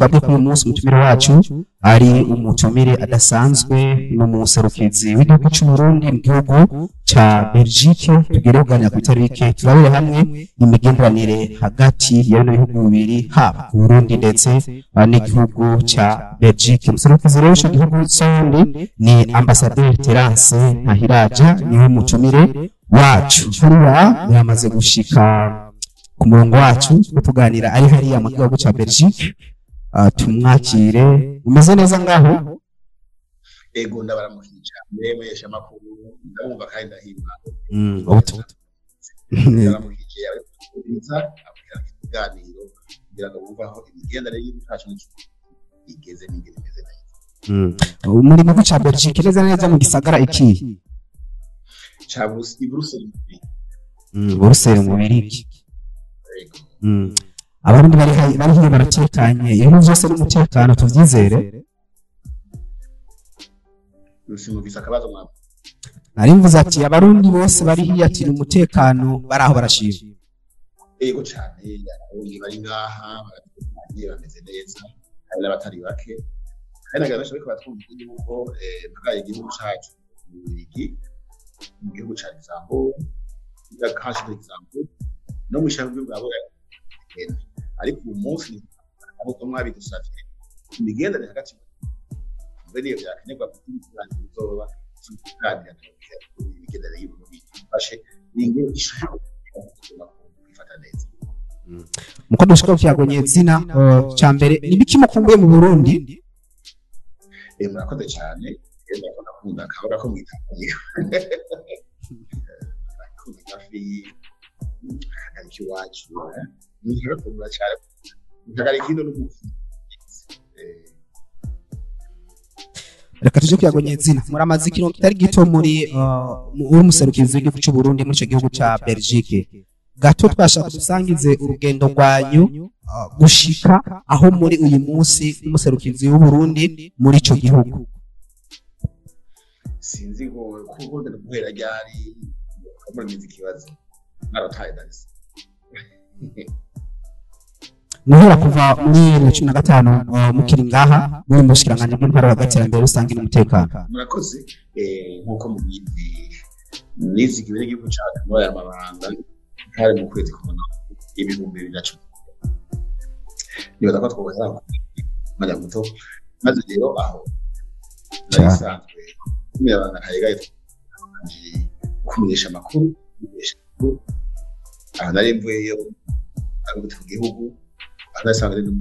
twabwe ku munsi umutumire wacu ari umutumire adasanzwe n'umuserukizi w'igihugu cy'u Burundi mu gihugu ca Belgique tugereganira ku itariki turabire hamwe imigenderanire hagati y'ibyo bihugu bibiri haba ku Burundi ndetse n'igihugu ca Belgique. Umuserukizi rero w'icyo gihugu cy'undi ni Ambassadeur Terence Ntahiraja niwe mutumire wacu. Hariya yamaze gushika ku murongo wacu tuganira ari hariya mu gihugu ca Belgique. Tumwakire. Umeze neza ngaho? Ego ndabaramukije mwemesha makuru ndumva kandi ndahimba ndabaramukije abiza abwira ikiganiro kugira ngo bumva aho imigenderanire y'ibitacu igeze n'ingene imeze neza. Muri gihugu ca Belgique neza mu gisagara iki ca Bruxelles Bruxelles mu Belgique. Abarundi bari hiyo baratekanye ibintu byose n'umutekano tuvyizere. Nusimuvisa akabazo mwabo. Nari mvuze ati abarundi bose bari hiyo ati umutekano baraho barashima. Ego cyane abarundi bari ngaha baratekanye bameze neza hari n'abatari bake hari nagarasha ariko batwumva yuko mpagaye igihugu cyacu mu gihugu cya Luxembourg kashi Luxembourg no mu shambi bwabo ariko uyu munsi abo mwabidusavye imigenderanire hagati muri iyo byakenerwa kugira ngo bizoba tuganira imigenderanire y'uburundi bifashe n'ingene ishaka kwifata neza. Muko dushaka kuyagonye zina cyambere nibiki mukumbuye mu Burundi? Murakoze cyane ndakunda kabaga ko mwitanye kafi akaki wacu nihero kumva cyane ndagari kino n'umufi. Reka tuje kuyagonye zina muramaze kino kitari gito muri uri muserukizi w'igihugu cy'u Burundi muri cyo gihugu ca Belgique. Gato twashaka dusangize urugendo rwanyu gushika aho muri uyu munsi umuserukizi w'u Burundi muri ico gihugu. Sinzi ngo kuko guhera ryari muri ikibazo narataye dalisi muhera kuva muri 2015 mukiri ngaha muri mushikiranganje bw'intara y'agaterambere rusange n'umutekano. Murakoze nkuko mubizi nizigiwe n'igihugu cyacu muri aya mabanga hari mu kwezi kumana ibihumbi 2010 nibaza ko twabona mara muto maze rero aho narisanzwe kumyabana kayigaye kumenyesha amakuru aha nari mvuyeyo ari mu gihugu anasanga ari mu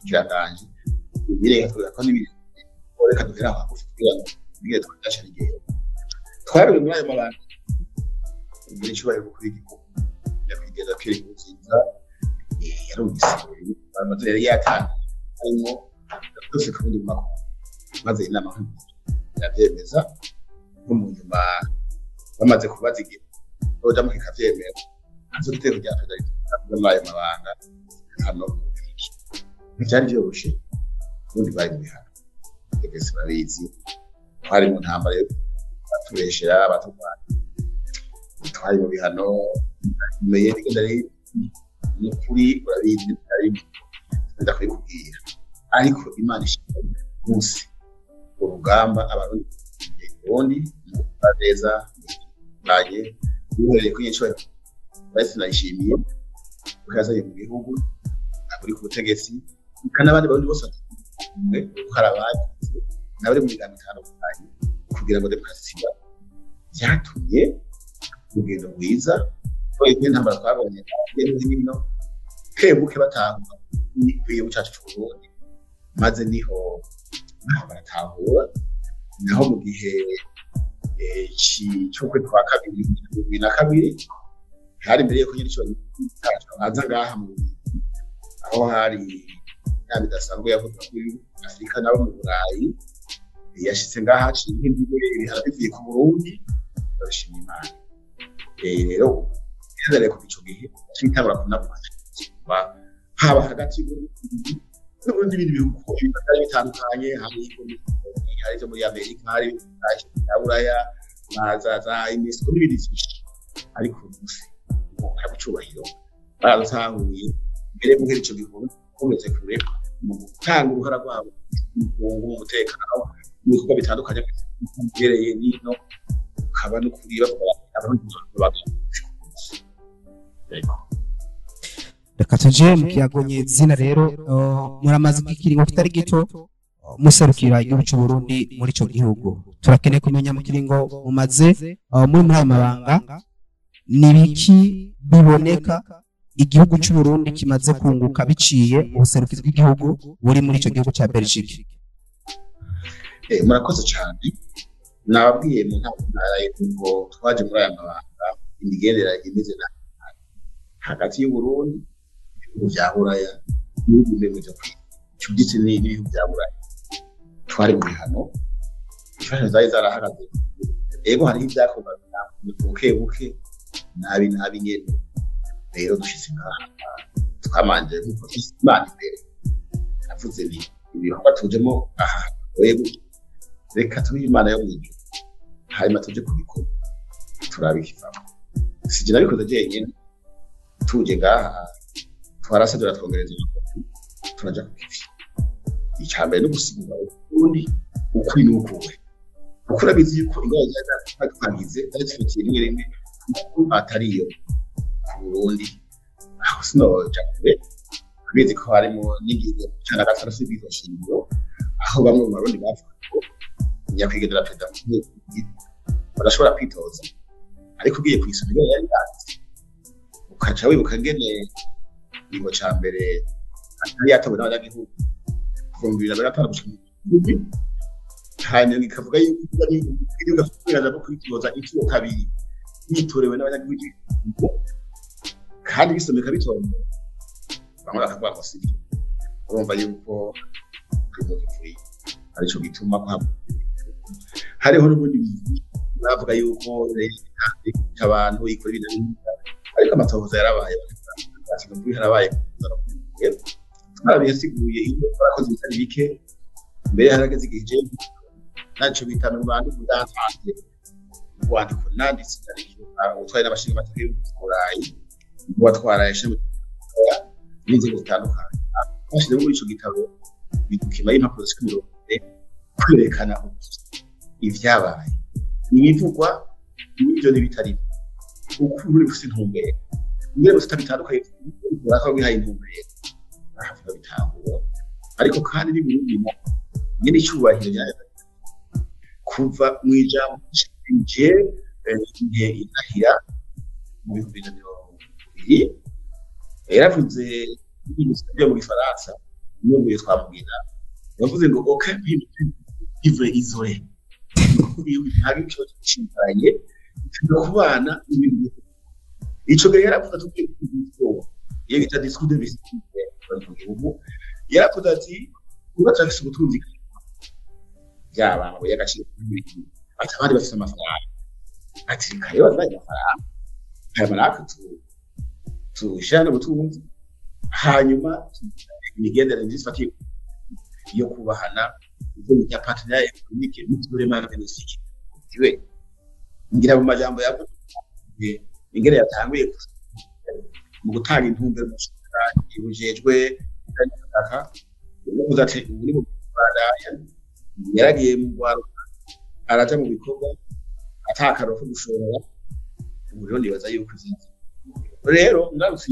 kiranganje bireka ko n'ibindi reka duhera aho kugira ngo bige twasha rigero twari muri ayo mabanga muri cyubahiro kuri igihugu yakigeza kiri kuzinza yarugise amaze yari yatanga arimo byose kandi mako maze inama yabyemeza nk'umunyuma bamaze kubaza igihe oja mu kikavyemera azo gitero rya federal n'ayo mabanga hano cyari byoroshe ubundi bari bihana egese babizi hari mu ntambara yo tureshera abatugwana twari mu bihano meye n'indari n'ukuri urabizi ari ndakubwira ariko Imana ishimwe munsi urugamba abarundi neza baje uhereye kuri icyo basi nayishimiye ukazaye mu gihugu akuri ku butegetsi kandi abandi barundi bose mwe ukarabaye nabari mu migambi itandukanye kugira ngo demokarasi byatumye urugendo rwiza ko ibyo ntambara twabonye hino kebuke batanga n'igihugu cyacu cy'u Burundi maze niho baratahura naho mu gihe cy'ukwe kwa kabiri 2022 hari mbere yo kugira icyo haza ngaha mu aho hari kandi dasanzwe yavuga kuri Afrika nabo mu Burayi yashitse ngaha cinye ndibere bihabiye ku Burundi barashima Imana rero yadare ku bico gihe cyitangura kunabwa haba hagati y'uburundi n'ibindi bihugu bitandukanye hari zo muri Amerika hari Buraya za UNESCO n'ibindi byinshi ariko gusa cyubahiro baratanguye mbere mu gihe cyo gihugu komeze kure mu gutanga uruhara rwabo mu mutekano mu bikorwa bitandukanye bibereye nino ukaba no kuri abantu reka tuje mu kiyagonye zina rero muramaze ikiringo kitari gito muserukira igihugu cy'u Burundi muri ico gihugu turakeneye kumenya mu kiringo mumaze muri aya mabanga nibiki biboneka igihugu cy'u Burundi kimaze kunguka biciye ubuserukizi bw'igihugu buri muri ico gihugu cya Belgique. Murakoze cyane nababwiye mu ntara y'uko twaje muri aya mabanga imigendera imeze na hagati y'u Burundi mu bya Buraya n'ibihugu byo cyuditse n'ibihugu bya Buraya twari muri hano ifasha zarahagaze ego hari ibyakorwa buke nabi nyene rero dushitse ngaha twamanje nkuko Imana imbere avuze ni ibikorwa tujemo aha wego reka tubi Imana yo mw'ijuru hanyuma tuje kubikora turabikivamo sije nabikoze jenyene tuje ngaha twarasadura twongereza turaja kukivi icyambere no gusigura ubundi ukuri n'ukuwe ukura bizi yuko ingabo zagize zifitiye rimwe atariyo ku Burundi aho sinoja kure bizi ko harimo n'igihe cyana gatarasu bidashingiro aho bamwe mu Barundi bavuga ko nyakwigendera perezida barashobora kwitoza ariko ugiye kwisubira yari yanditse ukaca wibuka ngene ingo ca mbere atari yatowe n'abanyagihugu kuvumbira baratarabushye hanyuma ikavuga yuko ari igihugu gafite no kwitoza inshuro kabiri yitorewe n'abanyagihugu kandi bisomeka bitonda bamwe bakavuga ngo si byo urumva yuko kuri arico gituma kwa hariho n'ubundi bavuga yuko abantu ikora ibintu ariko amatohoza yarabaye bakira kuri harabaye twabiyasiguye iyo barakoze bitari bike mbere harageze igihe naco bitana mu bantu budantanze wandiko nanditse utwaye n'abashinga amategeko y'Uburayi watwara yashimwe n'inzego zitandukanye bashyize muri ico gitabo bidukima y'impapuro z'imirongo kwerekana ivyabaye ibivugwa n'ibyo n'ibitari ukuri bufite intumbero ngire bufite bitandukanye urako bihaye intumbero ahavuga bitangura ariko kandi ni Burundi nyine cyubahiro yaje kuva mu ijambo nje inahira mu 2020 yaravuze ibyo mu Gifaransa n'ubuye twamubwira yavuze ngo aucun pays vivre isolé hari cyo cyimparanye cyo kubana n'ibintu ico gihe yaravuze ati iyo bita discours de vérité mu gihugu yaravuze ati ubatafise ubutunzi yaba ngo yagaciro ati abandi bafite amafaranga ati kayo bazanye amafaranga hanyuma natwe tushana ubutunzi hanyuma imigenderanire zifatiye yo kubahana ibyo bya partenariat économique n'uturema benefique iwe ngira mu majambo yavuze ingere yatanguye mu gutanga intumbero mu ibujejwe kandi uvuze ati uri mu Rwanda yaragiye mu Rwanda araja mu bikorwa atakaro ko gushorera Burundi baza yuko izinzi rero ngarutse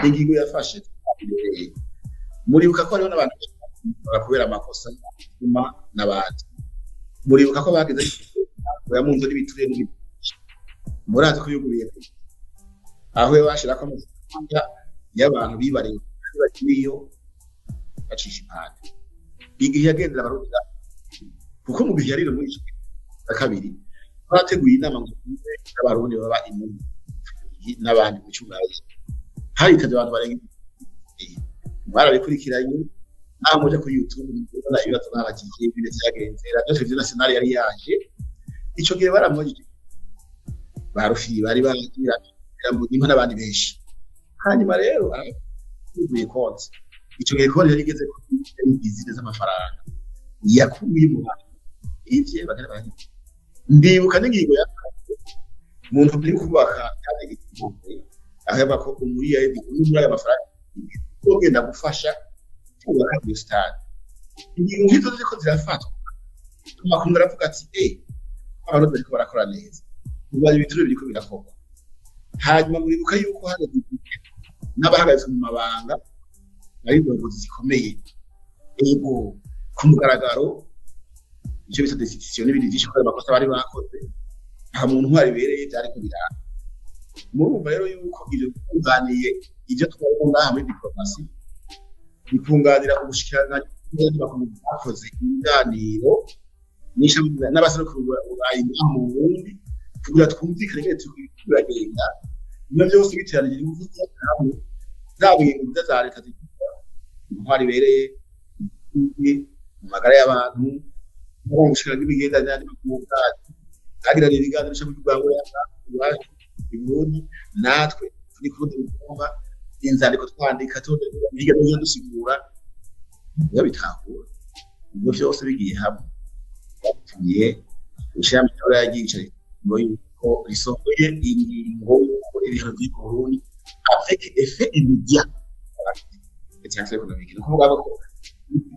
ingingo yafashe muribuka ko hariho n'abantu bakubera amakosa nyuma n'abandi muribuka ko bageze ya munzu n'ibiture murazi ko yuguriye aho bashira ko amafaranga y'abantu bibariye bakiriyo bacisha impande igihe yagendera Abarundi kuko mu gihe yarira muri cyo kabiri barateguye inama ngo Abarundi baba imwe n'abandi mu cyumbaye hari abantu barenga barabikurikiranye naho muje kuri YouTube mbona ibibazo n'abakiye ibintu byagenzera byose byo national yari yaje ico gihe baramujije barufi bari bagira impa n'abandi benshi hanyuma rero ubuye konti ico gihe konti yari igeze ku business z'amafaranga yakuye mu bantu ivye bagara bari ndibuka n'ingingo ya muntu uri kubaka kandi igihe aho yabako umuri ya amafaranga ugenda gufasha kubaka iyo stade ingingo nk'izo ziko zirafatwa amakuru aravuga ati abantu bariko barakora neza bibaye ibituro biriko birakorwa hanyuma muribuka yuko hageze n'abahagaze mu mabanga ari indongozi zikomeye ego ku mugaragaro icyo bita destitution n'ibindi byinshi ko amakosa bari bakoze nta muntu waribereye byari ko biranga murumva rero yuko ibyo kunganiye ibyo twari ngaha muri diplomasi bikunganira ubushikiranganje bakoze ibiganiro n'abaserukira Burayi mu Burundi kugira twumvikane ngene turagenda ibyo byose biteranije n'uvuga hamwe zabuye ingufu za leta zikora intwari bereye mu magara y'abantu mu gushikira ibigendanye n'amakuru agira ibiganiro cyo mu Rwanda yacu Burundi natwe turi kurundi kumva inzandiko twandika hirya no hino dusigura biba bitahura ibyo byose bigiye hamwe batuye ishami yagiye ngo yuko risohoye ingingo y'ibihano by'i Burundi avec effet immédiat cyangwa économique no kuvuga ko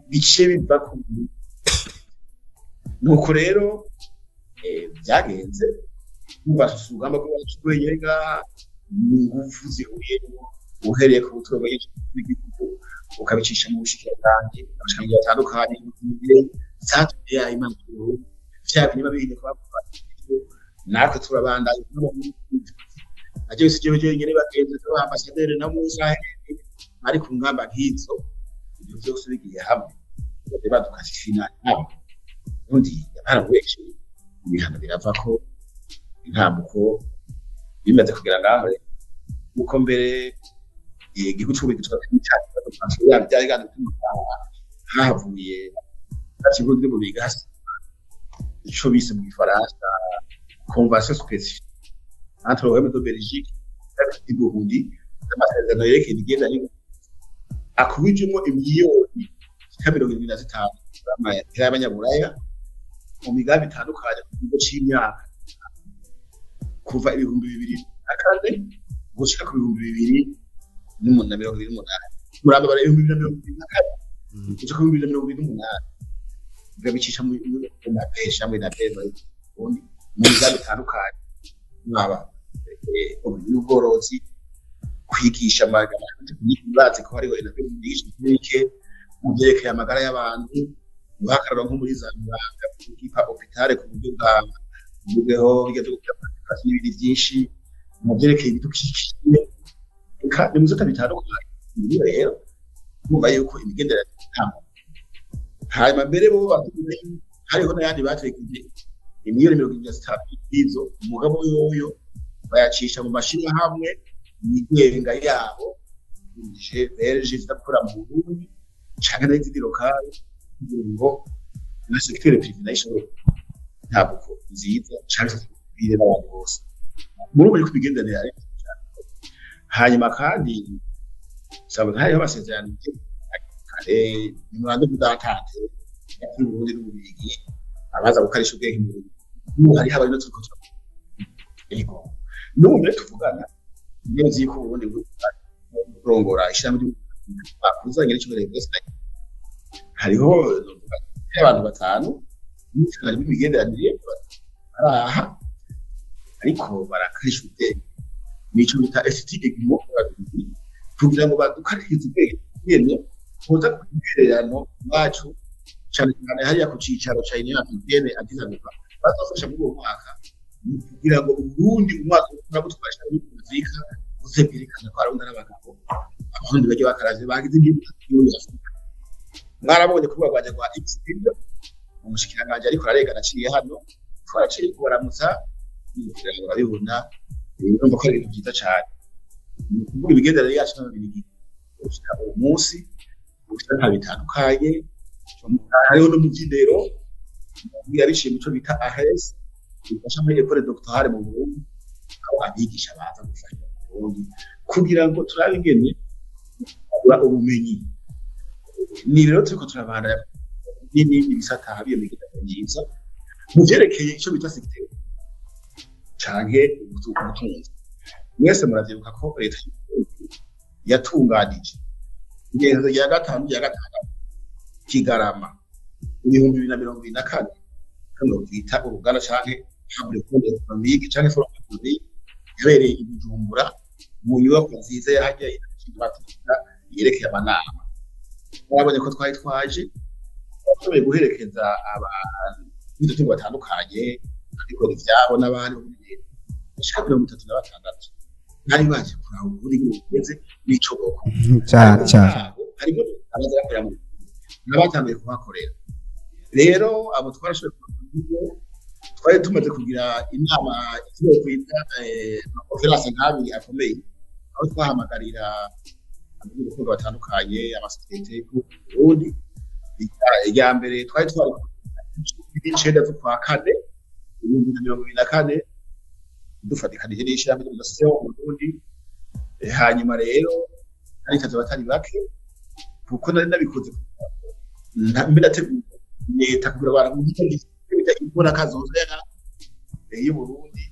bice biva ku nuko rero byagenze ubasugamba ko bashwenyenga ngufu zihuye uhereye ku buturo bw'igihugu ukabicisha mu bushikiranganje abashikiranganje batandukanye n'ibire zatumye ya imana vya bintu babiri kwa natwe turabandanya aje sije nyene bagenze kwa ambassadeur na Musa ari ku ngamba nk'izo ibyo byose bigiye hamwe badukashishina nabo undi yabaraweshe ibihano birava ko intambuko bimaze kugira ngaho uko mbere igihugu cy'ubugitwa cyane cyane byari kandi havuye ikigo cyo bigasa ico bise mu Faransa convention spécifique entre le Royaume de Belgique et Burundi amasezerano yerekeye ibigendanye akubijemo imiliyoni 75 y'abanyaburaya mu migambi itandukanye ku kigo cy'imyaka kuva 2024 gushika ku 2028 muramba bara 2024 gushika ku 2028 gabicisha mu pesha mu napeza ubundi mu migambi itandukanye mwaba ubworozi kwigisha amagana bazi ko hariho inabike mu byerekeye amagara y'abantu bakaraba nko muri Zambia kukipa hopitale ku buryo bwa bugeho bigeze gukora n'ibindi byinshi mu byerekeye ibidukikije kandi muzota bitandukanye rero muba yuko imigendera ntambo hanyuma mbere bo batuye hariho n'ayandi batekije imiliyoni 73 izo umugabo yoyo bayacisha mu mashini hamwe yigenga yabo je Belge zidakora mu Burundi cyangwa n'izindi lokale ngo na secteur privé national ntabwo nziza cyangwa bire n'abantu bose muri ubu kubigendanira hanyuma kandi sabo hari amasezerano kare nimwande budatante yafi Burundi n'ububigi abaza gukarisha ubwenge mu hari habari no tuko ego n'ubu tuvugana nzi ko Burundi burongora ishyamba bakuzanye n'icyo bose hariho abantu batanu n'icyo bigenderanire araha ariko barakarisha ubwenge n'icyo bita STGmo kugira ngo badukarize ubwenge nyene kuza kugererano bacu cyane cyane hariya ku cicaro cya Union Africaine agizanuka bazofasha muri uwo mwaka kugira ngo Burundi umwaka urabutwasha n'ubuzika uzebirikana kwa runda n'abagabo abarundi baje bakaraje bagize ibintu mwarabonye kuba rwanje kwa XPD umushikiranganje ariko ararengana aciye hano twaraciye kubaramutsa kugira ngo babibona urumva ko ari ibintu byiza cyane kuvuga ibigendera yacu n'ababiligi ushaka uwo munsi ushaka bitandukanye hariho no mu byindero yabishiye muco bita AHS bifasha muri école doctorale mu Burundi aho abigisha baza gufasha Burundi kugira ngo turabe ingene ubumenyi ni rero turiko turabana nini ibisata habiye migendera myiza mu byerekeye icyo bita secteur canke ubutunzi mwese muravyibuka ko leta yatunganije igenzo rya gatanu rya gatandatu Kigarama 2024 kano twita uruganda canke Chambre économique canke forum économique yabereye i Bujumbura mu nyubako nziza yahajya ikibatira yerekeye amanama barabonye ko twari twaje bashoboye guherekeza abantu b'utuntu batandukanye ariko ivyabo n'abandi bashika 36 nari baje kuraba ubundi bweze n'ico boko harimo abazakorera mu n'abatangiye kuhakorera rero abo twarashoboye twari tumaze kugira inama ikigo kwita conference nk'abiri akomeye aho twahamagarira abantu batandukanye amasosiyete y'uburundi ya mbere twari twari icenda z'ukwa kane 2024 dufatikanije n'ishyirahamwe ry'amasosiyete mu Burundi hanyuma rero hari kazo batari bake kuko nari nabikoze ndategura leta kugira abantu bita imbona kazozera y'u Burundi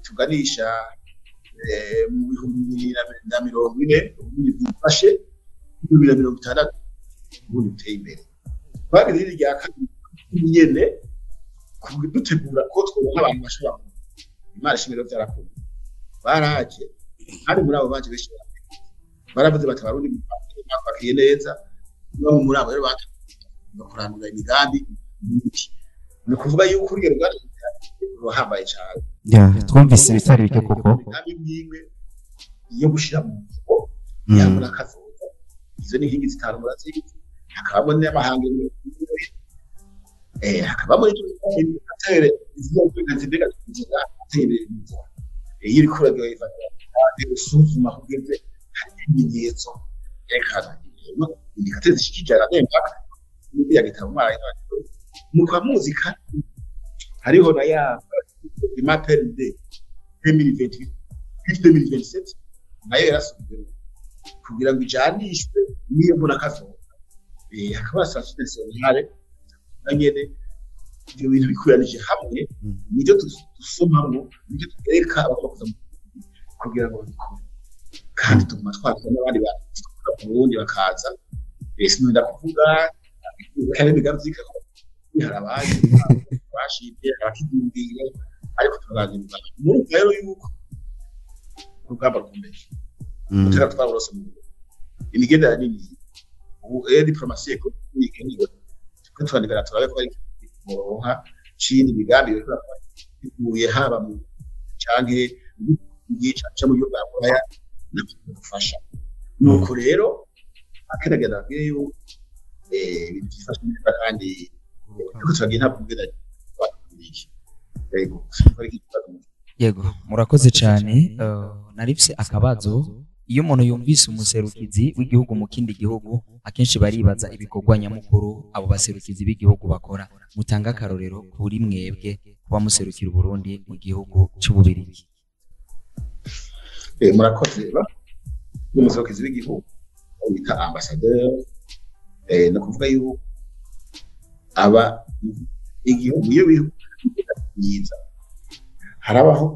tuganisha mu bihumbi 2040 ubundi bwifashe 2060 ubundi buteye imbere bagirira rya kabiri nyene dutegura ko twubaha abantu bashobora imari shingiro byarakomeye baraje hari muri abo baje benshi baravuze bati barundi bakiye neza no muri abo rero bakurandura imigambi ni kuvuga yuko urugero rwahambaye cyane twumvise bitari bike koko imigambi mwimwe iyo gushira mu nzego yabura kazoza izo ni hingi zitanu murazizi hakabamo n'amahanga hakabamo atere izo kwigazibega kugira atere iyi rikorwa ifata usuzuma kugeze hari ibimenyetso yerekana indikateur zishikijara nemba ya gitabo mara muka muzika hariho na ya imapel de 2027 nayo yarasubije kugira ngo ijanishwe niyo mbona kazoza hakaba sensibilisation nanyene ibyo bintu bikuranije hamwe nibyo dusomamwo nibyo twereka abakoze kugira ngo bikore kandi tuguma twakira n'abandi bantu mu Burundi bakaza sinunda kuvuga kandi bigazika harabaye bashimye abakidumbira ariko turazimba muri rero yuko urugamba rukomeye utaka twarose mu imigenda nini diplomasi economique ni ko twandikira turabe ko ari muronka chini migambi yo kuye haba mu canke yica mu yuba ya gufasha nuko rero akenagenda bwiyo bifasha neza kandi ko twagiye ntabwo ngenda yego murakoze cyane narifise akabazo iyo umuntu yumvise umuserukizi w'igihugu mu kindi gihugu akenshi baribaza ibikorwa nyamukuru abo baserukizi b'igihugu bakora mutanga karorero kuri mwebwe kuba muserukira Burundi mu gihugu cy'Ububirigi murakoze umuserukizi w'igihugu wita ambassadeur no kuvuga yuko aba igihugu iyo biyiza harabaho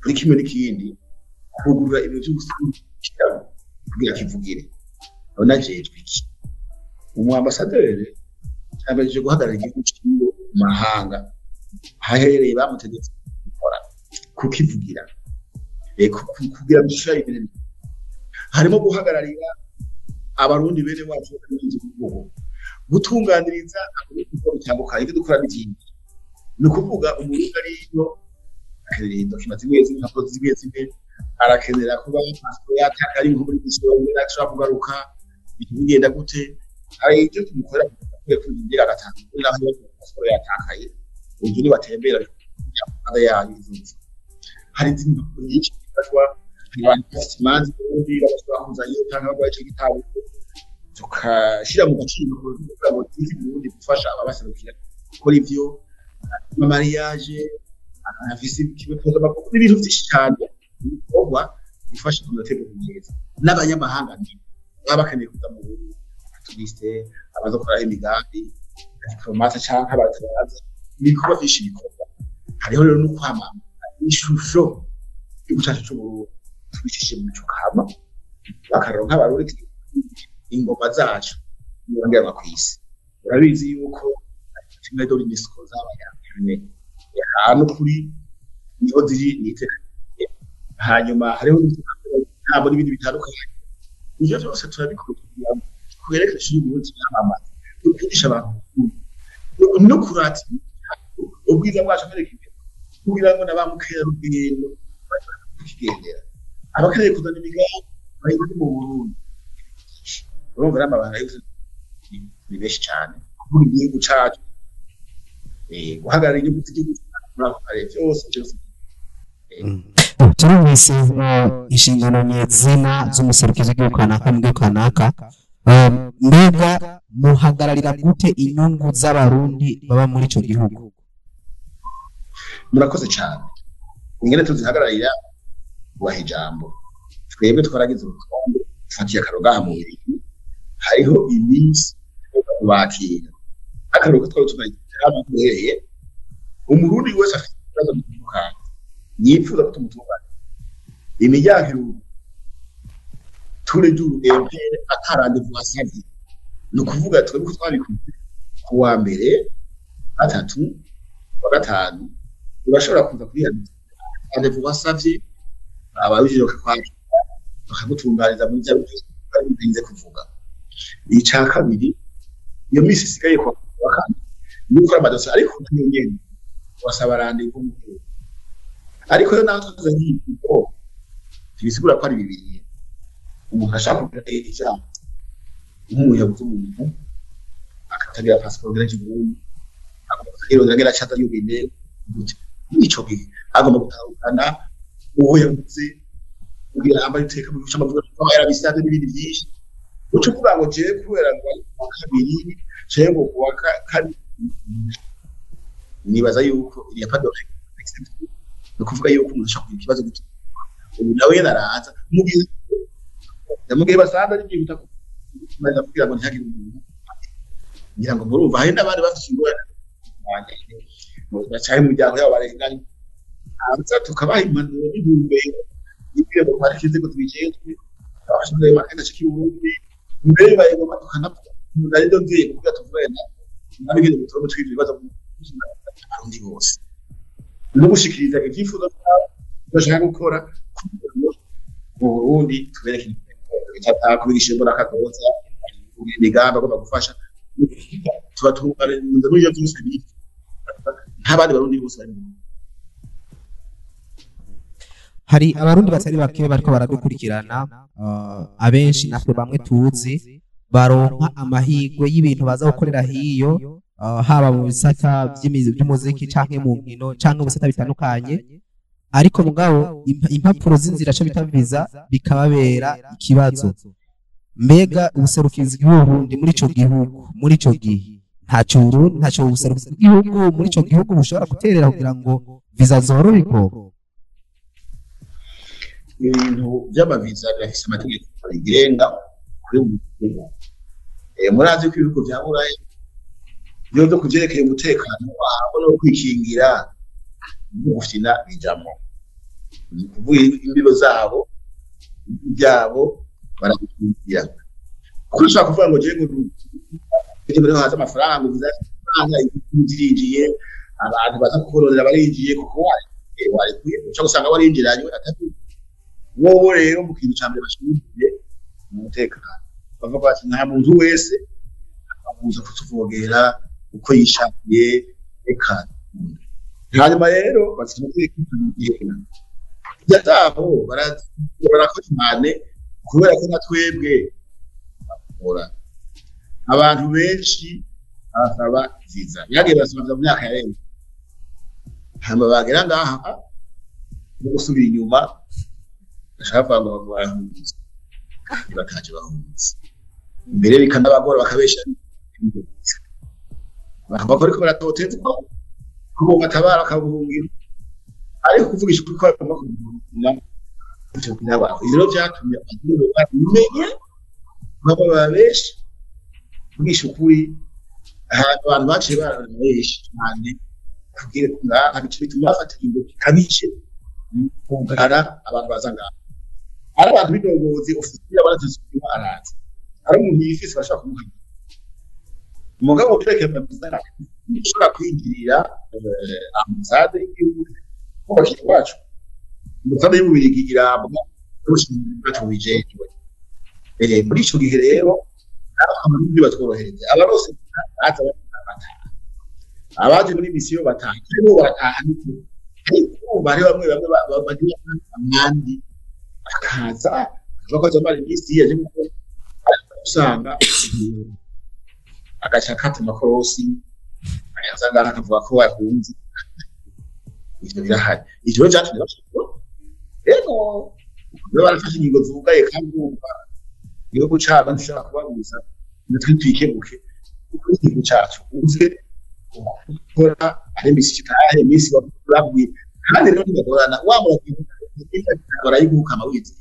kuri kimwe n'ikindi kugura ibintu by'ubusikira kugira kivugire none ajejwe iki umuambasaderi abaje guhagarara igihugu cy'iyo mahanga haherereye bamutegetse gukora kukivugira kugira bishaya ibintu harimo guhagararira abarundi bene wacu kandi gutunganiriza uko bitandukanye ibyo dukora n'ikindi ni ukuvuga umurundi ariyo akeneye document zimwe arakenera kuba passport yataka ari muri bisonga ashobora kugaruka bigenda gute hari ibyo tumukora kugira gatatu naho passport yatakaye undi ni batembera ada yayizuza hari izindi nyinshi bifatwa abantu basimanzi ubundi bashobora iyo tanga bagwaye gitabo tukashira mu gaciro kugira ngo Burundi gufasha ababaserukira gukora ivyo mariage afise kibazo bakora ibintu byinshi cyane bikorwa bifasha kunategura neza n'abanyamahanga babakeneye kuza mu Burundi turiste abazokora imigambi diplomate cyangwa abatabaza ibikorwa byinshi bikorwa hariho rero no kwamama ishusho y'ubucacu cy'Uburundi tubishije mu cyukama bakaronka abarundi ingoma zacu yongerwa ku isi urabizi yuko kimwe do UNESCO z'abanyafrika ahantu kuri niho ziri niteka hanyuma hariho ntabwo n'ibindi bitandukanye ivyo byose turabikora kugerekesha y'uburundi n'amamaza tukigisha abantu no kurata ubwiza bwacu amereka kugira ngo nabamukera rugendo bakigendera abakeneye kuzana imigambi bari mu Burundi urumva n'amabanga yose ni benshi cyane kuvuga igihugu cacu guhagarara igihugu cy'igihugu byose turumvise inshingano nyezina z'umuserukizi w'igihugu kanaka mu gihugu kanaka mbega muhagararira gute inyungu z'abarundi baba muri ico gihugu murakoze cyane ingene tuzihagararira kubaha ijambo twebwe twaragize urutonde dufatiye akarogaha mu bintu hariho iminsi bakira akaruhuko twari tunahereye umurundi wese afite ikibazo bitandukanye yifuza ko tumutunganya imiryango turedu empere atarande vuwasavye no kuvuga twebwe twabikuze ku wa mbere gatatu wa gatanu urashobora kuza kwiyandika ande vuwasavye ababijije kwakira bakagutungariza muri bya bintu kuvuga ica kabiri iyo misi isigaye kwa bakandi nuko amadose ariko nyene wasaba rande kumwe ariko yo naho tuzanye ko bisigura ko ari bibiri umuntu ashaka kugira ijambo umuyabuze umuntu akatagira passport ganje umuntu akabiro ndagera chata yubine nico gihe agomba gutahukana uwo yabuze kugira amba iteka mu cyamavuga ko yarabisate n'ibindi byinshi uco kuvuga ngo je kubera ngo kabiri cengo kuwa kane nibaza yuko iri padore no kuvuga yuko umuntu ashaka kugira ikibazo gito ubu nawe yaraza mugize yamugiye basanda n'igihe utakumaza kugira ngo ntihagire umuntu ngira ngo murumva hari n'abandi bafite ingorane bacaye mu byaho yabo barenganye hanze tukabaha impanuro n'intumbero y'ibyo ngo barikize ko tubigenzwe abashinzwe makana cy'uburundi mbere bayegoma tukanavuga ari do ngiye kuvuga tuvugana nabigeze gutoro twibye ibibazo arundi bose no gushikiriza ibyifuzo byabo bashaka gukora mu Burundi tubereke kubigisha imbona kadoza imigambi agomba gufasha tuba tubare muri ibyo byose ntabandi barundi bose bari mu hari abarundi batari bake bariko baradukurikirana abenshi natwe bamwe tuzi baronka amahirwe y'ibintu baza gukorera hiyo haba mu bisata by'umuziki canke mu nkino canke mu bisata bitandukanye ariko mugabo impapuro z'inzira cyo bita visa bikababera ikibazo mbega ubuserukizi bw'Uburundi muri ico gihe ntaco ubuserukizi bw'igihugu muri ico gihugu bushobora guterera kugira ngo visa zoroherwe ibintu by'amaviza birafise amategeko abigenga kuri ubu murazi ko ibihugu bya Burayi byo byo kuvyerekeye umutekano wabo no kwikingira gufina bijamo kuvuga imbibo zabo byabo barabikingira kushaka kuvuga ngo je ngo byo haza amafaranga bizatanga izinjiye abantu baza kukororera barinjiye kuko wari kuye cyo gusanga barinjiranye atatu wowe rero mu kintu cyambere bashingiye mu mutekano bavuga bati nta muntu wese amuza kutuvogera uko yishakiye eka hanyuma rero bafite umutekano yena byataho barakora cyane kubera ko natwebwe bakora abantu benshi abasaba visa yagiye basaba mu myaka yarene hama bagera ngaha no gusubira inyuma ashaka ngo bahunze bakaje bahunze mbere bikanabagora bakabesha bakora ko baratotezwa kubo batabara kabuhungira ariko kuvugisha kuri kwa makuru cyo kinaba iro byatumye bimenye baba babesha kuvugisha ukuri abantu baciye barabesha cyane kugira ngo abice bituma bafata ingozi kabice kungara abantu bazanga ari abantu bidogozi ofisiye abaratuzwe arazi hari umuntu yifise bashaka kumuha umugabo utureke amazina ushobora kwinjirira ambasade y'igihugu kubakira iwacu ambasade y'Ububirigi irambwa n'ubushinzwe bujejwe muri ico gihe rero abarundi batworohereza abarose baza abaje muri misiyo bataha ariko barataha ariko bari bamwe bagira amandi akaza bakoze mari misi yaje usanga agaca kata makorosi ayazanga akavuga ko yahunze ivyo birahari ivyo byacu rero barafashe ingingo zugaye kandi umva igihugu cyacu nshaka kubabuza natwe twikebuke igihugu cyacu uze gukora ari misi bakurabuye kandi rero ntibagorana wamura barayiguka amawizi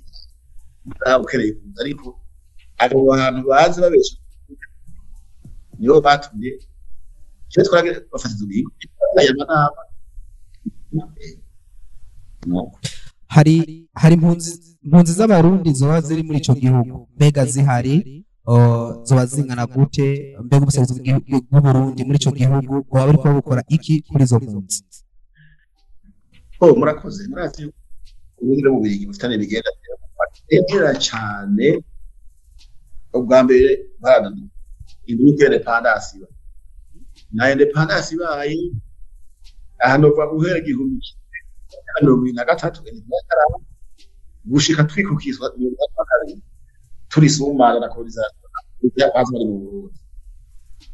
ukereye kuza ariko abo bantu bazi babesha niyo batumye cyo twage bafatiza ubigo aya manama hari impunzi z'abarundi zoba ziri muri ico gihugu mbega zihari zoba zingana gute mbega ubuseruzi bw'Uburundi muri ico gihugu waba ariko gukora iki kuri zo mpunzi murakoze murazi ubundi mu Bubiligi bufitane bigenda cyane ubwa mbere barana induke independence na independence bayi ahantu kwa guhera igihumbi na gatatu gushika twikukizwa turi sumana na colonization yabaza muri mu Burundi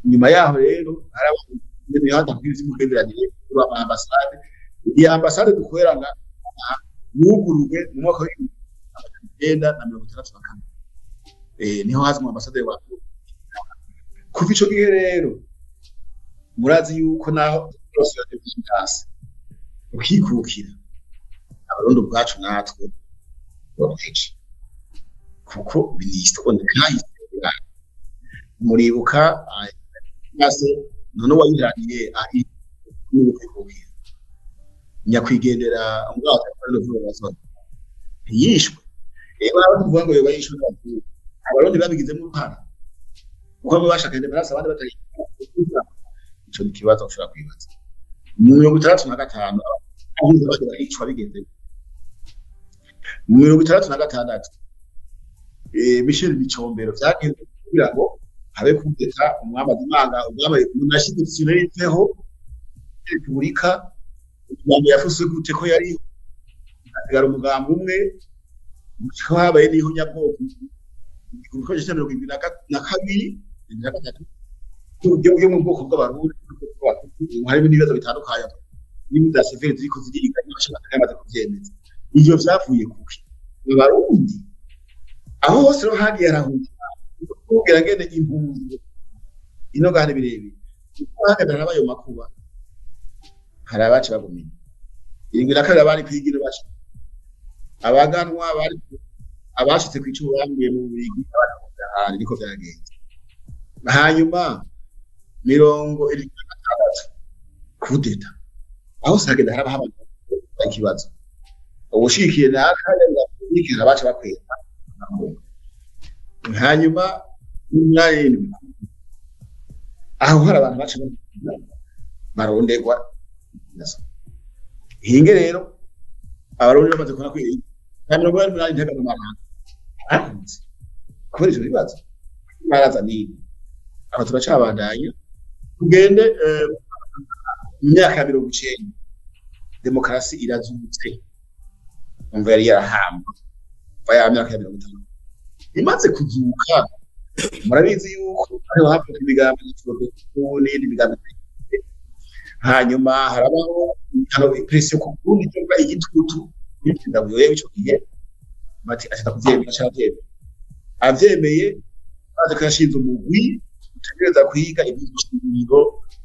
nyuma yaho rero harabaye handa kwivye mugenderanire kuri ambassade iyi ambassade dukoreranga yuguruwe mu mwaka wa 1964 niho hazi mu ambassade wa kuva ico gihe rero murazi yuko naho yose yadebitanse ukikukira abarundi bwacu natwe boroheje kuko binisito onde kahise muribuka nase none wayiraniye ahi n'ukikukira nyakwigendera umwaka wa 2020 yishwe abantu ngo yishwe abarundi babigizemo uruhara uko bashakanye barasa abandi batari ico kibazo ushobora kwibaza mu 1965 abahuza baje baricwa bigenze mu 1966 Michel Bicombero vyagenze kugira ngo habe kudeta umwamazi imanga ubwabaye munashiditsiriteho Repubulika umwami yafuse gute ko yari atigara umugambo umwe ko habaye niho nyabwoko kuko je 2022 yo mu bwoko bw'abarundi harimo n'ibibazo bitandukanye n'imida severe ziko ziriga n'abashaka kamaze kuvyemeza ivyo vyavuye kuki abarundi aho hose ro hagiye arahunga kugira ngene impunzi inogane birebire hagenda nabayo makuba hari abacu bagumye iringira kare abari kwigire bacu abaganwa bari abashitse kwicu bambiye mu Bubiligi abana niko byagenze hanyuma 76 kudeta aho sagenda haraba ikibazo ubushikiye nakanya ndakubikira abacu bakweta hanyuma n'ayindi aho hari abantu bacu barondegwa hinge rero abarundi bamaze kubona kwiri kandi ngo bari muri intebe n'amahanga kubera ivyo bibazo baraza nini aba turacabandanya tugende mu myaka ya 90 demokarasi irazutse umva yari yarahamba ya myaka ya 50 imaze kuzuka murabizi yuko ariho hafi ibigambo n'ibindi bigambo hanyuma harabaho presiyo ku Burundi cyangwa igitutu n'indabyo y'icyo gihe bati ashaka kuvyemera cyangwa avyemeye baza kashinze umugwi utegereza kwiga iby'ishingiro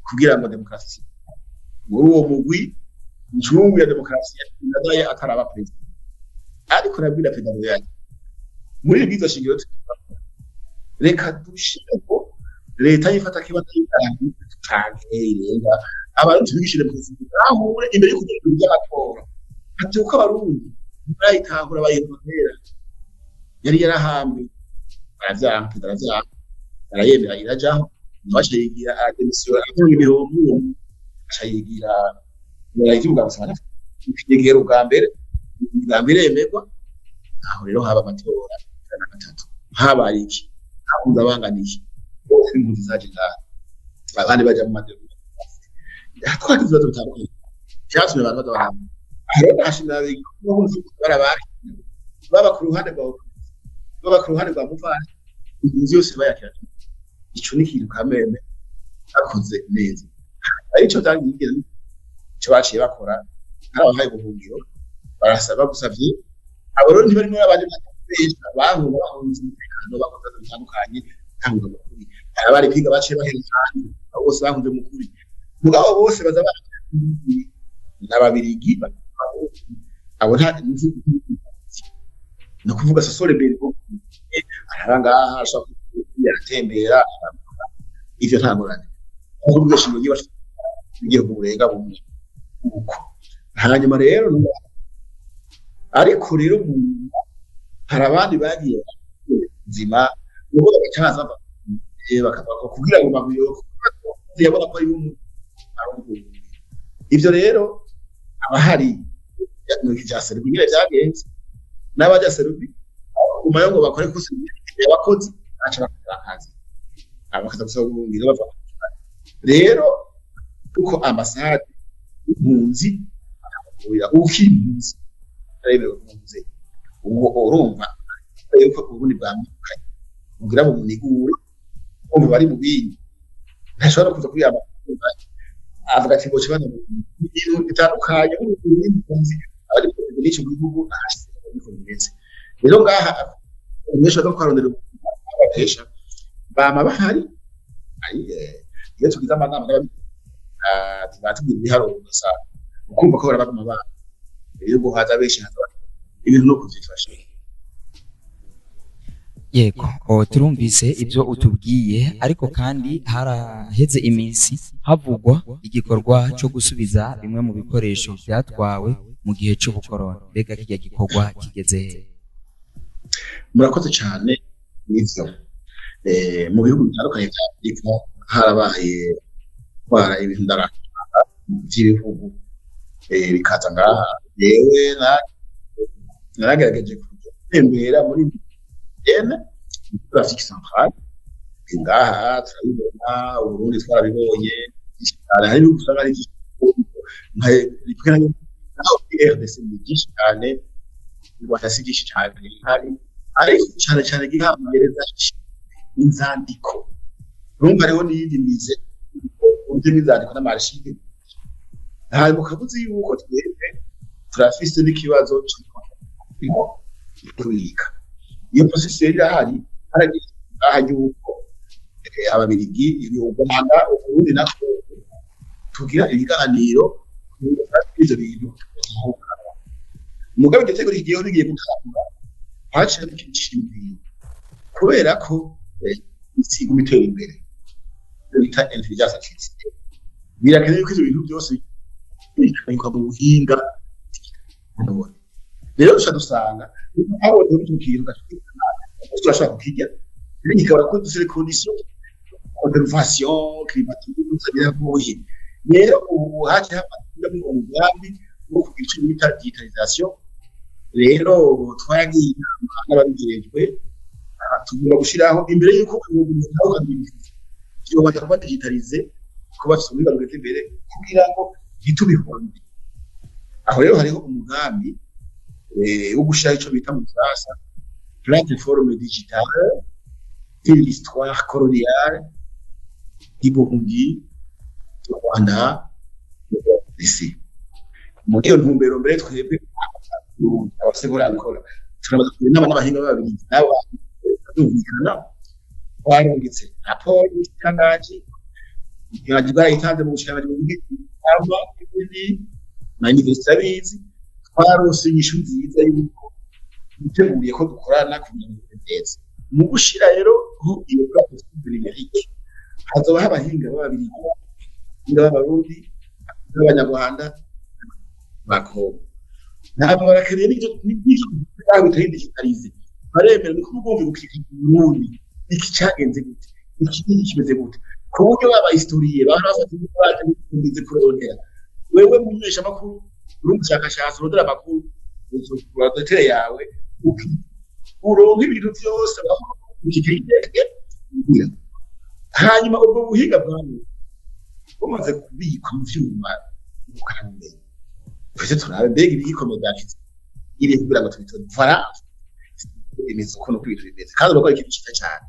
kugira ngo demokarasi muri uwo mugwi njungu ya demokarasi nadaye ataraba president ariko nabwira pedalo yake muri bwiza shingiro reka dushireko leta yifata kibazo cyane irenga abantu bigishire president ahure imbere yo kugira by'amatora atuko abarundi bayitahura bayintera yari yarahambwe baravyanka arayemera irajaho nabasha yigira demission atonga ibihombo acayigira yarayivuga basana igihe ubwa mbere yemerwa aho rero haba amatora na gatatu habaye iki akunza banganiye bose impunzi zaje ngaha abandi baje mu madero twagize ibibazo bitandukanye cyasubira abantu badahamwe rero nashimira n'ubundi barabari baba ku ruhande rwa muvana impunzi yose bayakira ico ni ikintu kameme akoze neza arico tangiye cyo baciye bakora abahaye ubuhungiro barasaba gusavye abo rero ntibari muri abandi benshi abantu bahunze umutekano bakoze bitandukanye kandi bakuri abari kwiga baciye baheranye abo bose bahunze mukuri mugabo bose baza n'ababirigi abo nta no kuvuga sosore bero aranga ashaka yatembera ivyo ntangorane kuko bwishimo giye kurenga bumwe uko hanyuma rero ariko rero hari abandi bagiye nzima nuko bacyaza bakava kugira ngo babuyo yabona ko ari ivyo rero abahari bya Serbia bire byagenze n'abajya Serbia umayo ngo bakore kusi abakozi acha akazi abakaza gusabungira bava rero uko ambasade impunzi oya ukimpunzi rebe impunzi uwo urumva yuko ubundi bwamukanye kugira ngo munigure ubu bari mu bindi ntashobora kuza kuri aba avuga ati ngo kibana ibintu bitandukanye n'impunzi abari mu n'icyo gihugu ariko ndetse rero ngaha umesha ko kwarondera abapesha bama bahari iyo tugize amanama tubatubwira ibiharo gusa ukumva ko barabaguma ba rero ngo haza benshi haza ibintu no kuvyifasha yego turumvise ibyo utubwiye ariko kandi haraheze iminsi havugwa igikorwa cyo gusubiza bimwe mu bikoresho byatwawe mu gihe cy'ubukoroni mbega kijya gikorwa kigeze murakoze cyane nivyo mu bihugu bitandukanye bya Afrika harabaye kwara ibintu ndarakana by'ibihugu bikaza ngaha yewe naragerageje kutembera muri ene Afrique centrale ngaha turabibona Burundi twarabibonye hari n'usanga ari naho RDC byinshi cyane watasigisha cyane hari ariko cyane gihambereza inzandiko rumva rero n'iyindi mize undi mizandiko n'amarchive hari mu kabuzi yuko twebwe turafise n'ikibazo cyo kubika iyo procedure irahari haragiye yuko ababirigi Uganda Uburundi nako tugira ibiganiro ibyo bintu mugabe igitego rigiye gutanga haje n'ikindi kubera ko isigo mitera imbere bita intelligence artificielle birakeneye ko ibyo bintu byose bikanyuka mu buhinga rero dusanga aho tukiruka gashikana turashaka kujya nikabara ko dusire condition conservation climatique tuzagira boye rero ubu haje hafatira mu umugambi wo kugira icyo bita digitalisation rero twagiye n'ababigirejwe tugomba gushiraho imbere yuko umuntu nawe akabimenya iyo bajya digitalize ko bafite ubuhinga bwete imbere kugira ngo bitubihonde aho rero hariho umugambi wo gushira icyo bita mu Faransa plateforme digitale de l'histoire coloniale du Burundi du Rwanda ici muri iyo ntumbero mbere twebwe abasegura akora turamaze kubona n'abahinga babiri nabo dumvikana warungitse raporo y'tangaji yagiye itanze mu bushaka bw'aba ibindi na university twarose inyishu nziza y'uko duteguriye ko dukorana kugira ngo neza mu gushira rero iyo plateforme numérique hazoba abahinga babiri n'abarundi n'abanyarwanda bako ntabwo barakeneye n'ibyo bitari digitalize baremera ni kumubumva gukika Burundi iki cyagenze gute iki kimeze gute ku buryo baba historiye bafata ibyaje bikunze kurondera wewe munyesha makuru uri umushakashatsi urondera amakuru uzokuratera yawe uronka ibintu byose ukikirike hanyuma ubwo buhiga bwawe bumaze kubikwa mu vyuma ukamenya twese turabe mbega ibikomeye byashitse iri kugira ngo tubitore Faransa imeze uko no kwitwa imeze kandi bakora ikintu cyiza cyane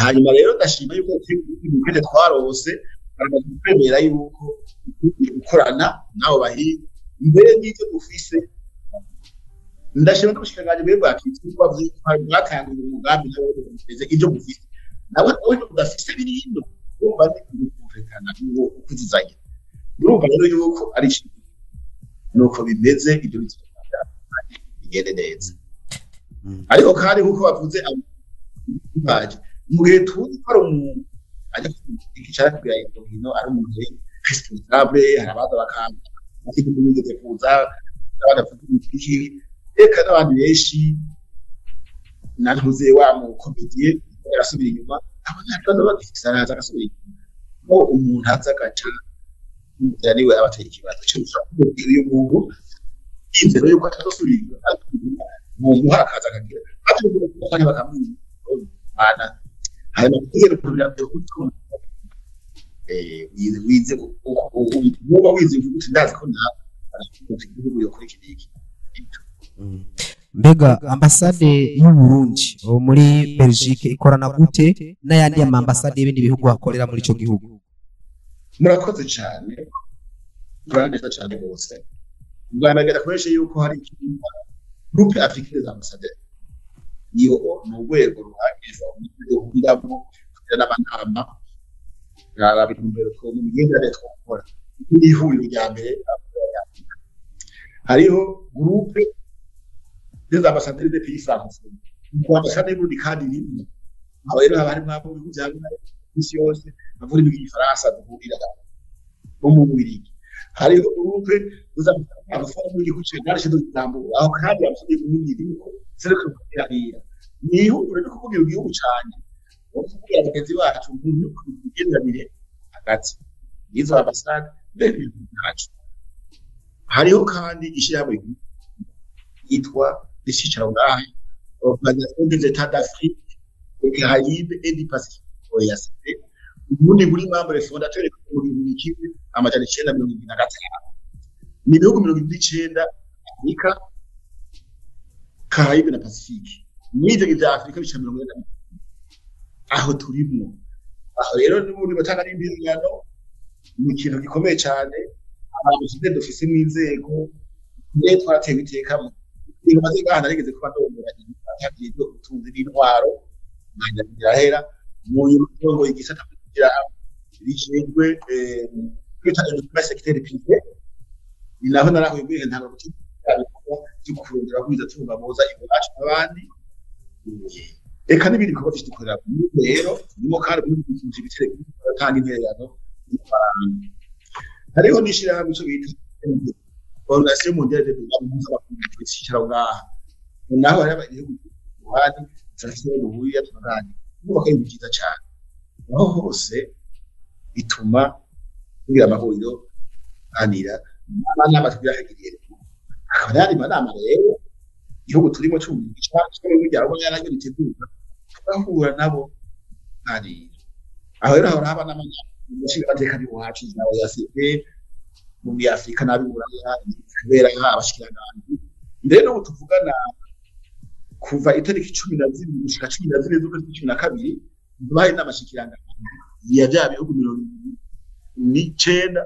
hanyuma rero ndashima yuko ibintu twarose baramaze kwemera yuko gukorana nabo bahinga mbere n'icyo dufise ndashima ko ubushikanganje bwe bwakitwa bwatangiye umugambi nawe bimeze ibyo bufise nawe udafise birindo urumva ni kumvikana ngo ukuzizanye urumva rero yuko ari ikintu nuko bimeze ibyo bigende neza ariko kandi nkuko bavuze abaje mu gihe tuzi ko ari umuntu ajya ikicara kugira ngo hino ari umuntu responsable harabaza bakanga ikintu bigeze kuza abadafite iki eka n'abandi benshi nantuze wa mu komediye yarasubira inyuma abanyarwanda bagifisa naza agasubira inyuma umuntu aza agaca niwe abateye ikibazo cy'ubusa uyu muntu inzira yuko atazosubira mu muhakaza akagira kandi bakamwina hanyuma kugera ku bya by'uko wize uba wize uti ndazi ko nta igihugu yo kuri iki mbega ambasade y'u Burundi muri Belgique ikorana gute n'ayandi ambasade y'ibindi bihugu bakorera muri ico gihugu murakoze cyane neza cyane rwose bwanagera koresha yuko hari groupe africaine des ambassadeurs iyo mu rwego ruhagije uhuramo kugira n'abanama n'abintumbero ko mu migendere twakora n'ihuriro rya mbere hariho groupe des ambassadeurs des pays francophones mu ambasade y'Uburundi kandi rimwe aho rero haba harimo abo bihugu bya isi yose bavuga igifaransa duhurira bo mu Bubiligi hariho groupe des ambassadeurs mu gihugu cy'Uburundi n'Istanbul aho kandi abasabye Burundi rimwe sereka kugira ni ihuriro ryo kuvugira igihugu cyane kuvugira abagenzi bacu umuntu kugendanire hagati y'izo ambasade n'ibintu hariho kandi ishyirahamwe yitwa Ishicaro ngahe Organisation des États d'Afrique, des Caraïbes et du Pacifique OEAC ubundi muri membre fondateur muri kimwe amajana 975 ni bihugu 29 Afrika Caraïbes na Pacifique n'ibyo bya Afrika bica 40 aho turimo aho rero n'ubundi batanga n'imbirano ni ikintu gikomeye cyane abantu kide dufise mu inzego ne twateye bitekamo imaze gahana rigeze kuba ndongera yagiye byo utunze n'intwaro nanya birahera mu yuko igisata kugira bijejwe kwita le secteur privé ni naho naraho yibwiye ntabwo cyukurondera kwiza tunga boza ibacu abandi eka n'ibindi bikorwa bifite ikorera rero nimo kandi n'ibindi bitire kandi intererano hariho n'ishirahamwe cyo bita Organisation mondiale de l'Environnement ishikira ngaha naho hari abagihugu buhari cyangwa ubuya tunani nuko ari byiza cyane naho hose bituma kugira amahuriro anira n'ama twirahegiriye akaba yari manama rero igihugu turimo cy'umujyi n'umujyaro yaranye biteguza bahura nabo ari aho rero haba n'amashinga bateka ni wacu nawe yasibe mu Afrika n'abimuraya kubera abashikiranganje ndeno tuvugana kuva itariki 12 gushika 12 z'ukwezi 12 duhaye n'amashikiranganje ya bya bihugu 19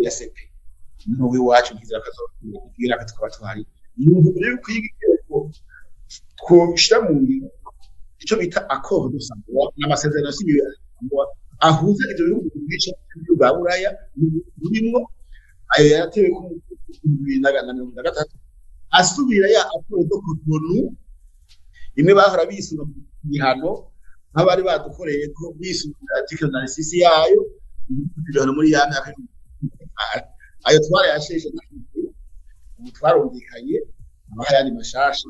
ya sepe n'uwe wacu nkiza kazogira katukaba twari n'ubu rero kwiga ko shira mu ngiro icyo bita accord de savoir n'amasezerano y'isinywe ahuza ibyo bihugu byinshi bya Buraya burimo ayo yatewe ku 2023 asubira ya accord de Cotonou imwe bahora bisunga bihano nk'abari badukoreye ko bisunga article 96 yayo ibihano muri ya myaka ayo twari yasheshe umutwaro undikaye abahayani mashasha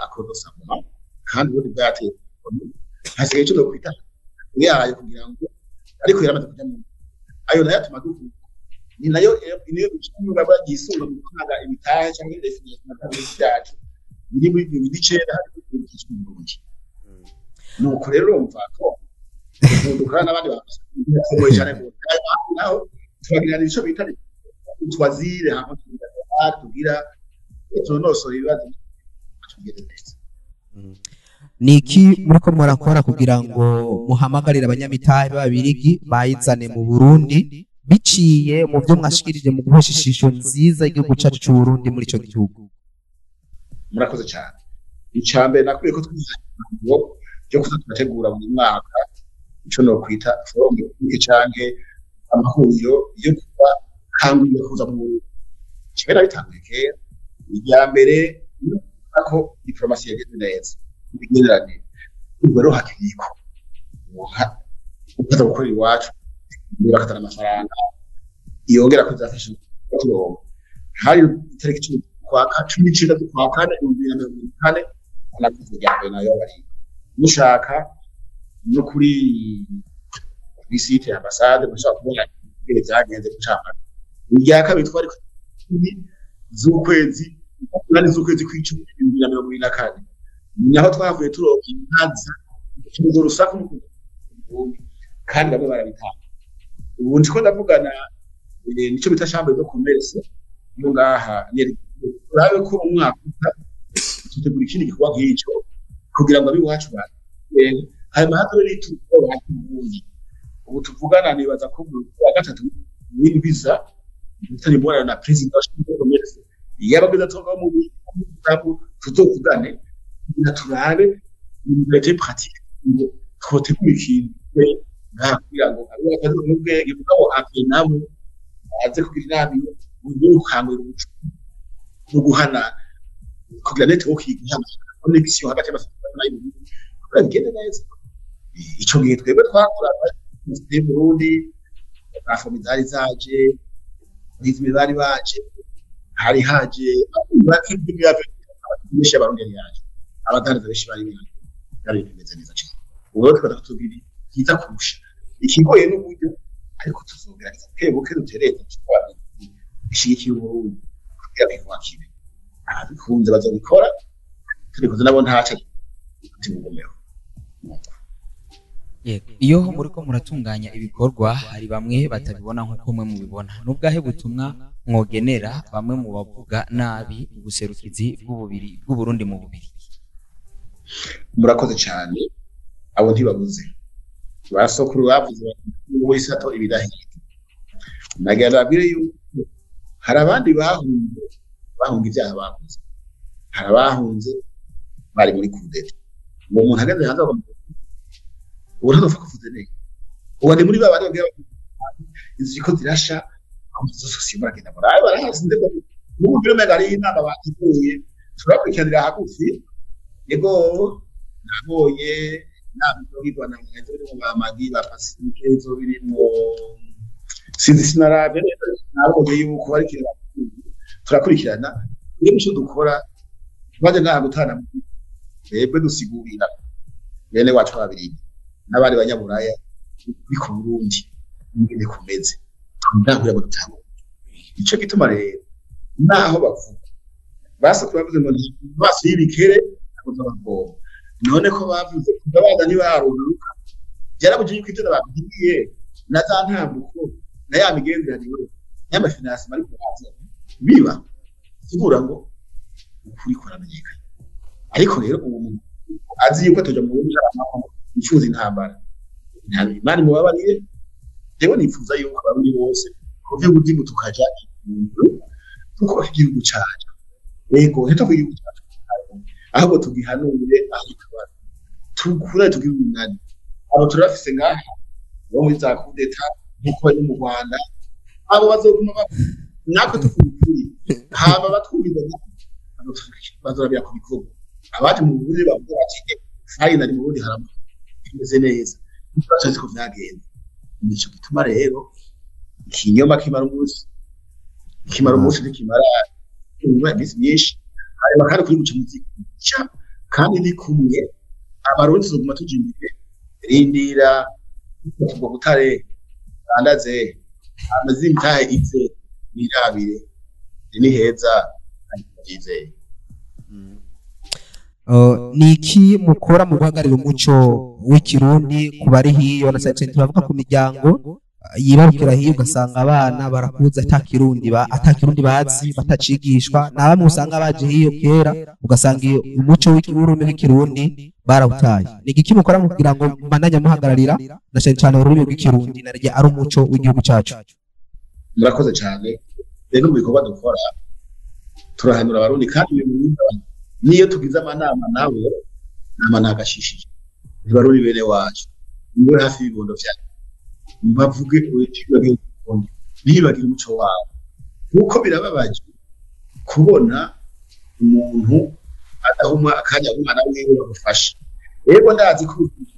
accord de savoir kandi ubundi bwateye hasigaye icyo kwita yayo kugira ngo ariko yaramaze kujya mu ayo nayo atuma duhuza ni nayo niyo cyumva bagisunga mu kunaga ibitahe cyangwa indefinition y'ibyacu biri muri ibyo bicera hari icyumburundi nuko rero umva ko dukana n'abandi bakomoye cyane naho twagira icyo bita twazire hamwe tugira tunoso ibibazo tugende neza niki muriko murakora kugira ngo muhamagarire abanyamitahe b'ababirigi bayizane mu Burundi biciye mu byo mwashikirije mu guhesha ishusho nziza y'igihugu cyacu cy'u Burundi muri ico gihugu murakoze cyane icambe nakwiye ko twizanyo cyo kuzategura mu mwaka ico no kwita forum y'icyange amahuriro yo kuba kanguye kuza mu kibera bitanguye kera ijya mbere ako diplomasi yageze neza bigererane ubwo rero hakiriko ukaza gukora iwacu niba katana amafaranga yongera kuzafasha kurongo hari itariki 19 z'ukwa kane 2024 anakuze ryambe nayo bari mushaka no kuri site ya ambassade mushaka kubona ibintu byagenze gucana irya kabiri twari z'ukwezi kw'icumi 2024 naho twavuye turonka inkaza ikimuzo rusaku kandi bamwe barabitanga ubu ndiko ndavugana nico bita chambre de commerce yo ngaha urabe ko umwaka tutegura ikindi gikorwa nk'icyo kugira ngo abiwacu hari mahado rituko bakubundi ubu tuvugana nibaza ko wa gatatu w'inviza bitari mbona na president wa chambre de commerce yabageza toka mu bitambo tutokugane naturabe ibintu pratique twotegura ikintu kugira ngo abakazi n'ubwenge bwabo akenamo aze kugira inama y'urukangurira umuco no guhana kugira network y'ihama connection hagati y'amasosiyete n'ay'ibindi kugira bigende neza ico gihe twebwe twakora mu Burundi afomidari zaje bizime bari baje hari haje bakibimya abisha barundi yaje abadandaza benshi bari bimeze neza cyane ubu twara tubiri kiza kurusha ikigoye n'uburyo ariko tuzogerageza kebuke dutereza twari bishikiye Burundi kugira bikwakibe abikunze bazobikora turikoze nabo ntaca timugomero iyo muriko muratunganya ibikorwa hari bamwe batabibona nk'uko mwe mubibona n'ubwahe butumwa mwogenera bamwe mu bavuga nabi ubuserukizi bw'u Burundi mu bubiri murakoze cyane abo ntibabuze basokuru bavuze wese ato ibidahiye nagarabire yuko hari abandi bahunga ibyaha bakoze hari abahunze bari muri kudeta uwo muntu hagaze hanze uradofa kuvuze neza uwande muri babari bagiye iziko zirasha amuzo simbara genda muraye barahasinze mu biro megari inama batuye turakwikanira hagufi yego naboye nabyo bigwana mwenze biri mu bamagi ba Pacifique zo biri mu sinarabe naboye yuko bari kira turakurikirana n'ibyo dukora baje ngaha gutana bebe dusigurira bene wacu babiri n'abari banyaburaya biko Burundi ngene kumeze ndahura gutanga ico gituma rero naho bavuga basa kubavuze ngo baso y'ibikere akoza bagomba none ko bavuze kugabaza ntibaruruka byarabuje yuko ivyo babwiye na za ntambuko na ya migenderanire y'amafinansi mari kubaza biba sigura ngo ukuri koramenyekanye ariko rero uwo muntu azi yuko atoja mu Burundi ifuza intambara nta imani mu babaniye rero nifuza yuko abarundi bose kuvyo gudimu tukaja kuko igihugu cyacu yego heto igihugu cyacu ahubwo tugihanure ahitwa tukura tugira umwanya abo turafise ngaha bo muri za kudeta nkuko ari mu Rwanda abo bazoguma nako tukuri haba batwumviza abo bazorabya ku bikorwa abati mu Burundi bavuga bati hari nari mu Burundi harama kimeze neza turacyari ko vyagenze nico gituma rero ikinyoma kimara umunsi n'ikimara imyaka myinshi hari makari kuri guca muzika kandi ni kumwe abarundi tuguma tujimbire rindira ubwo butare andaze amazimtahe ize birabire ni heza ize niki mukora mu guhagarira umuco w'ikirundi ku bari hiyo na cyane turavuga ku miryango yibarukira hiyo ugasanga abana barakuza atakirundi bazi batacigishwa na bamwe usanga baje hiyo kera ugasanga umuco w'ikirundi barawutaye ni iki mukora mu kugira ngo mbandanye muhagararira na cyane ururimi rw'ikirundi narije ari umuco w'igihugu cyacu murakoze cyane rero mu bikorwa dukora turahanura abarundi kandi niyo tugize amanama nawe nama nagashishije barundi bene wacu niwe hafi y'ibondo cyane bavuge urikibage ubundi bibagira umuco wabo kuko birababaje kubona umuntu adahuma akanya umwana wiwe bamufasha yego ndazi ko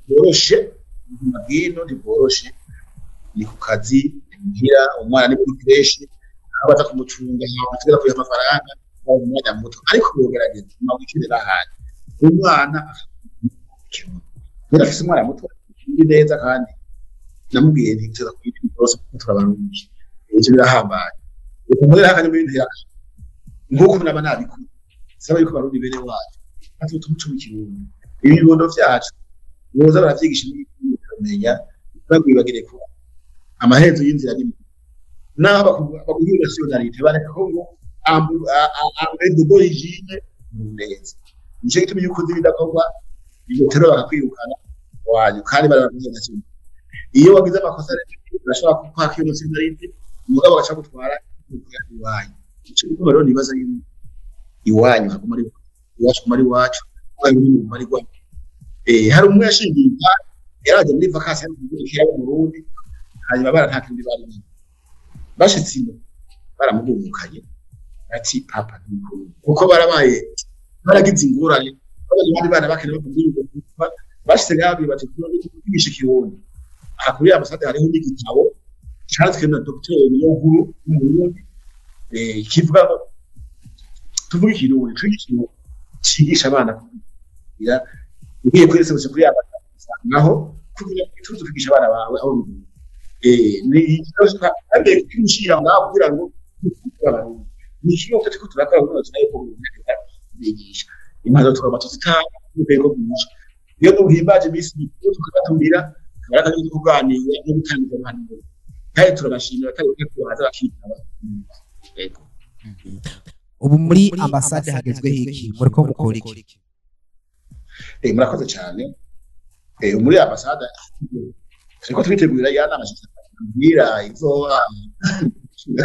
boroshe ubwino ntiboroshe ni ku kazi ngira umwana ni kuri creche abaza kumucunga abatugera kuya amafaranga umwana muto ariko bogerageza mawikirira ahandi umwana birafise umwana muto neza kandi namubwiye nti tuza kwita byose turabarundi icyo birahambaye ukumuri hakanye mu ntera nguko naba nabikuru saba yuko barundi bene wacu ati tumuco w'ikirundi ibibondo vyacu boza baravyigisha n'ibimenya bagwibagire ko amahezo y'inzira ni naho bakugira nationality bareka ko ngo ambe d'origine neza nicyo gituma yuko zibidakorwa ibitero bakakwirukana wanyu kandi barabavuga nationality iyo wagize amakosa urashobora kukwaka iyo nationality umugabo agaca gutwara iwanyu icyo gituma rero nibaza iwanyu haguma ari iwacu kumari wacu kumari gwa hari umwe yashingiye yaraje muri vacances y'ikirabo mu Burundi hanyuma barantakindi bari bashitse baramugumukanye ati papa kuko barabaye baragize ingorane abandi bana bakene bakubwira bashitse gabi bati kwigisha ikirundi hakuri amasade hariho n'igitabo cyanditswe na Dr. Niyonkuru mu Burundi kivuga tuvuga ikirundi twigisha abana kugira ugiye kwese kuri aba naho kugira ituzo kwigisha abana bawe aho ni ikibazo kandi kwishira ngaho kugira ngo ni ikintu cyo turakora ngo tunaye ko bigisha imaze tukaba tutitanga n'ubego bwinshi iyo duhimbaje bisi tukabatumira baraka cyo kuganira no gutangiza abantu kandi turabashimira kandi ko haza bakitaba yego ubu muri ambasade hagezwe hiki muri ko mukora iki murakoze cyane muri ambasade turiko twitegurira ya nama mbira izoba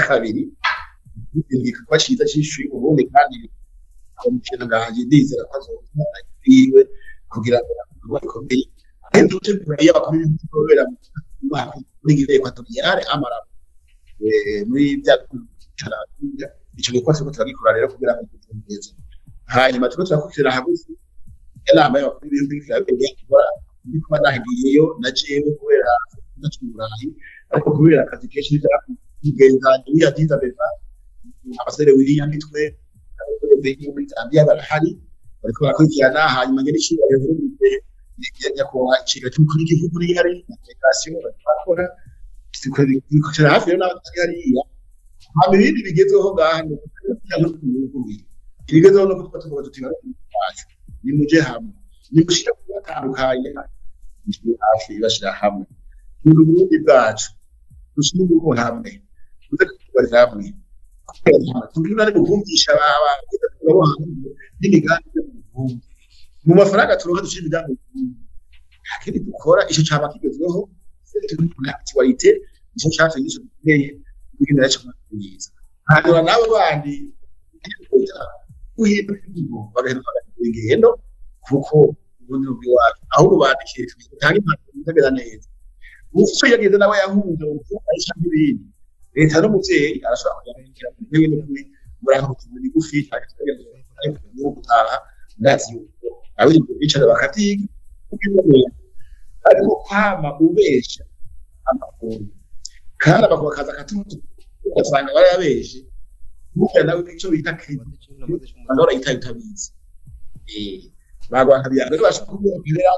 kabiri igikorwa cyiza cy'ishuri ubundi kandi umukino nganje ndizera ko azobwiwe kugira ngo bikomeye kandi tutegura y'abakuru b'ibitobera muri gire Equatorial amara muri bya cyaratuja icyo gikorwa cyo turagikora rero kugira ngo tutumeze hanyuma turakukira hagufi inama y'abakuru b'ibitobera ikora ndiko banahigiyeyo na jewe kubera ndacurahi ariko kubera akazi kenshi n'igenzanje yagize beva abasere William mitwe abya barahari ariko bakurikirana hanyuma ngene ishuri yakora ikigo cy'ukuri cy'igihugu yari application bakora tukora hafi n'abatari ibindi bigezeho gahano ibigezeho no kutuvuga tuti bacu ni muje hamwe ni gushira kubatandukanye ni hafi bashira hamwe n'ubundi bwacu dushimye hamwe tuze hamwe tugirana gukumvisha baba n'imigambi mu mafaranga turonka dushira imigambi hakiri dukora icyo cyaba kigezweho actualité icyo cyatse gisho giye kugira cyo kwiza hanyuma nabo bandi uhindura bagahita ingendo kuko ubundi bw'iwacu aho ubandikiye tutanga impapuro zitagera neza uko yageze nawe yahunze ayisha n'ibindi leta n'umuvyeyi arashobora kujya n'ibindi muri muri gufi ariko gutaha ndazi yuko abiri bicara bakatiga ariko kwama ubesha amakuru kandi abakaza katutu ugasanga barayabeshe burya nawe icyo bita kristo ndora itabizi bagwanka bya rero bashobora kubwira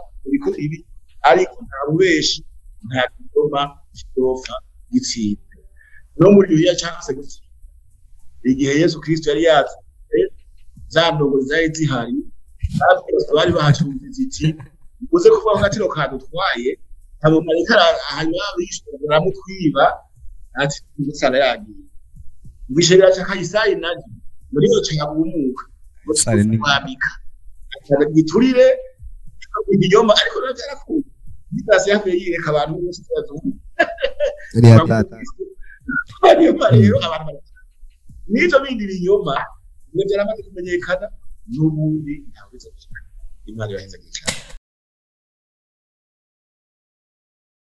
ko ibi ariko nta bubeshi nta kinyoma kirofa gitsinze no muri Bibiliya cyangwa se igihe Yesu Kristo yari yaza za ndogo zari zihari bari bahacumbiza iti uze kuvuga ko gatiro kadutwaye abo marika hanyuma bishobora baramutwiba ati gusana yagiye bishobora cyakayisai naje muri yo cyabumuka sare ni kwabika giturire iginyoma ariko rero byarakuye bitase yavuye yireka abantu bose bazungu yari yatata rero abantu nizo bindi binyoma byaramaze kumenyekana n'ubundi ntabwo Imana yaheze cyane